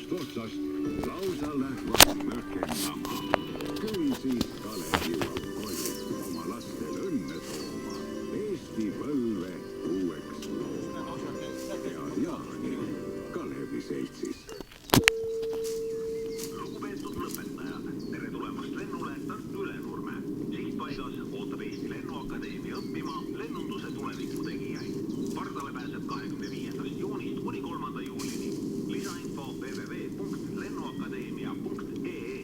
ühest otsast lausa lähevad mökendama. Küll siis Kalev jõuab koju oma lastel õnne tooma. Eesti põlve uueks looma. Head jaani Kalevi seltsis. Lugupeetud lõpetajad, tere tulemast lennule Tartu Ülenurme. Sihtpaigas ootab Eesti Lennuakadeemia õppima lennunduse tuleviku tegijaid. Pardale pääseb 25. juunist kuni 3. juulini. Lisainfo www.lennuakadeemia.ee.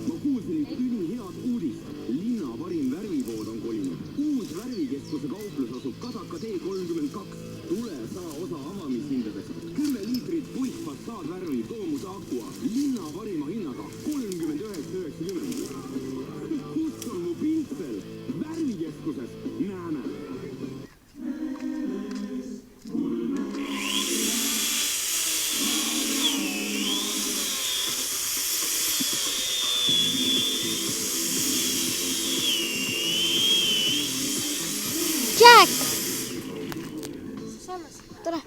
Ma kuulsin ülihead uudist. Linna parim värvipood on kolinud. Uus värvikeskuse kauplus asub Kadaka tee 32. Tule saa osa avamishindadest. 10 liitrit puitfassaadvärvi Domus Aqua. Linna parima hinnaga 39,90. Kus on mu pintsel? Värvikeskuses näeme. Jack!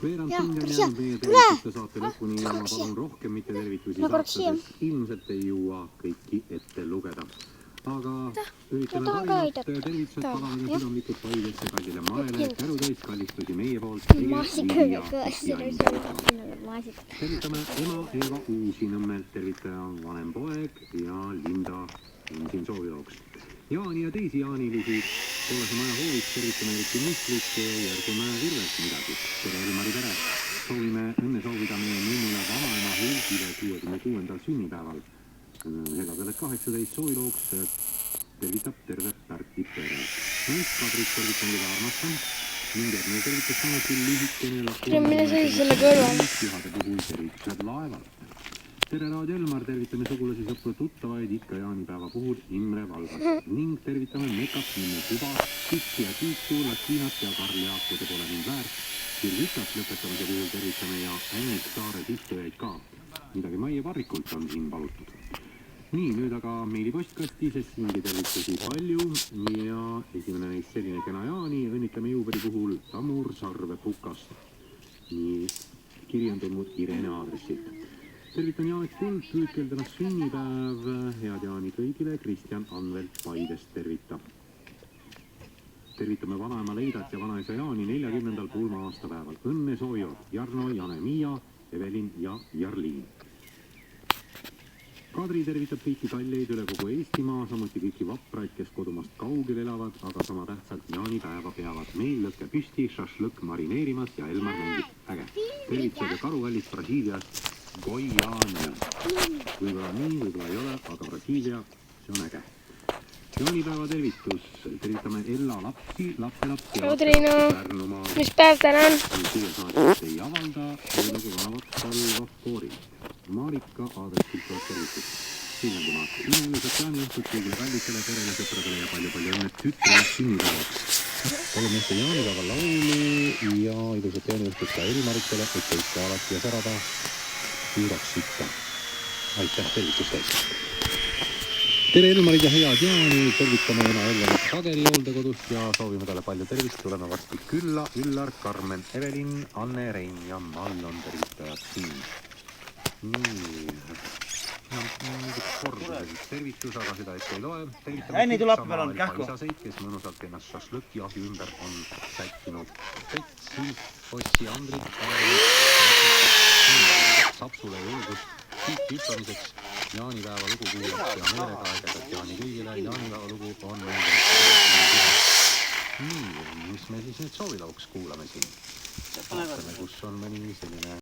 Veerand tundi on meie tervituste saate lõpuni ja palun rohkem mitte tervitusi saatades. Ilmselt ei jõua kõiki ette lugeda. Aga üritame parimad tervitused palamine südamlikud Paidesse Kallile Marele. Kärutäis kallistusi meie poolt. Tervitame ema Eva Uusinõmmelt. Tervitaja on vanem poeg ja Linda on siin soovijooks. Jaani ja teisi jaanilisi Kollase maja hoovis tervitame eriti mõistlik ja järgume Virvelt midagi. Tere Elmari pere! Soovime õnne soovida meie nunnule vanaema Hulgile 66. sünnipäeval. Heladele 18 soovilooks tervitab terve Pärti pere. Nais Kadrit tervitan keda armastan. Ning järgmine tervitus samuti lühikene pühade puhul tervitused laevalt. Tere Raadio Elmar, tervitame sugulasi sõpru tuttavaid ikka jaanipäeva puhul Imre Valgast ning tervitame Mekat, Minne Kuba, Kitsi ja Tiitu, Latinat ja Karl Jaakude pole mind väärt. Kirvitas lõpetamise puhul tervitame ja Annik Saare istujaid ka. Midagi Maie Varrikult on siin palutud. Nii, nüüd aga meilipostkasti, sest mingi tervitusi palju ja esimene neist selline kena jaani. Õnnitleme juubeli puhul Tamur Sarve Pukast. Nii, kiri on tulnud Irene aadressilt. Tervitan Janek Kuld, püükeldamas sünnipäev. Head jaani kõigile, Kristjan Anvelt Paidest tervitab. Tervitame vanaema Leidat ja vanaisa Jaani 40. pulma aastapäeval. Õnne soovivad Jarno, Jane, Miia, Evelin ja Jarliin. Kadri tervitab kõiki kalleid üle kogu Eestimaa, samuti kõiki vapraid, kes kodumast kaugel elavad, aga sama tähtsalt jaanipäeva peavad. Meil lõkke püsti, šašlõkk marineerimas ja Elmar mängib äge. Tervitused ja karukallist Brasiiliast Goiani. Võib-olla nii, võib-olla ei ole, aga Brasiilia, see on äge. Jaanipäeva tervitus. Tervitame Ella lapsi, lapselapsi ja Pärnumaal. Mis päev täna on? Siia saadist ei avalda, öeldagi vanavat salva kooril. Marika aadressilt tuleb tervitus. Siinandimaad. Imelised jaaniõhtut kõigile kallitele perele, sõpradele ja palju õnne tütrele sünnipäevaks. Oleme Eesti jaanipäeva laulu ja ilusat jaaniõhtut ka Elmaritele, et teid ka alati ja särada juuraks sitta. Aitäh tervituste eest. Tere Elmarid ja head jaani, tervitame ema Elvarit Kaderi hooldekodust ja soovime talle palju tervist. Tuleme varsti külla. Üllar, Karmen, Evelin, Anne, Rein ja Mall on tervitajad siin. Nii, tervitus, aga seda ette ei loe. Änni tuleb peal on kähku. Isaseid, kes mõnusalt ennast šašlõki ahi ümber on sättinud. Petsi, Ossi, Andrit, Sapsule julgust hüppamiseks. Jaanipäeva lugu kuulaks ja meelega aegadat jaani kõigile. Jaanipäeva lugu on nii, mis me siis nüüd soovilauks kuulame siin? Vaatame, kus on mõni selline